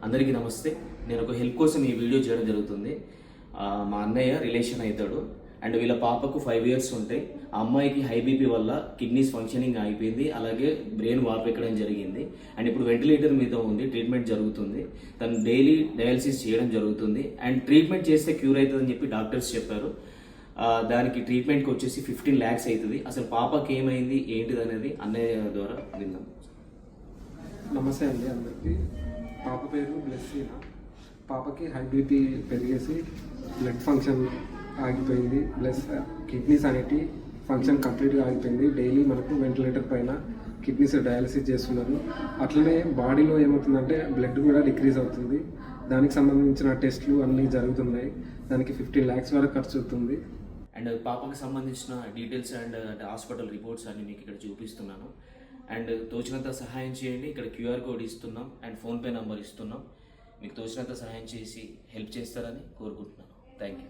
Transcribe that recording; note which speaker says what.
Speaker 1: అందరికీ నమస్తే. నేను ఒక హెల్ప్ కోసం ఈ వీడియో చేయడం జరుగుతుంది. మా అన్నయ్య రిలేషన్ అవుతాడు అండ్ వీళ్ళ పాపకు 5 years ఉంటాయి. ఆ అమ్మాయికి హై బీపీ వల్ల కిడ్నీస్ ఫంక్షనింగ్ అయిపోయింది, అలాగే బ్రెయిన్ వాపెక్కడం జరిగింది అండ్ ఇప్పుడు వెంటిలేటర్ మీద ఉంది, ట్రీట్మెంట్ జరుగుతుంది. తను డైలీ డయాలసిస్ చేయడం జరుగుతుంది అండ్ ట్రీట్మెంట్ చేస్తే క్యూర్ అవుతుందని చెప్పి డాక్టర్స్ చెప్పారు. దానికి ట్రీట్మెంట్కి వచ్చేసి 15 lakhs అవుతుంది. అసలు పాపకి ఏమైంది ఏంటిది అనేది అన్నయ్య ద్వారా విందాం.
Speaker 2: నమస్తే అండి అందరికీ. పాప పేరు బ్లెస్సీనా. పాపకి హై బీపీ పెరిగేసి బ్లడ్ ఫంక్షన్ ఆగిపోయింది, ప్లస్ కిడ్నీస్ అనేటి ఫంక్షన్ కంప్లీట్గా ఆగిపోయింది. డైలీ మనకు వెంటిలేటర్ పైన కిడ్నీస్ డయాలసిస్ చేస్తున్నారు. అట్లనే బాడీలో ఏమవుతుందంటే బ్లడ్ కూడా డిక్రీజ్ అవుతుంది. దానికి సంబంధించిన టెస్టులు అన్నీ జరుగుతున్నాయి. దానికి 15 lakhs వరకు ఖర్చు అవుతుంది.
Speaker 1: అండ్ పాపకు సంబంధించిన డీటెయిల్స్ అండ్ హాస్పిటల్ రిపోర్ట్స్ అన్ని మీకు ఇక్కడ చూపిస్తున్నాను. అండ్ తోచినంత సహాయం చేయండి. ఇక్కడ QR కోడ్ ఇస్తున్నాం అండ్ ఫోన్పే నంబర్ ఇస్తున్నాం. మీకు తోచినంత సహాయం చేసి హెల్ప్ చేస్తారని కోరుకుంటున్నాను. Thank you.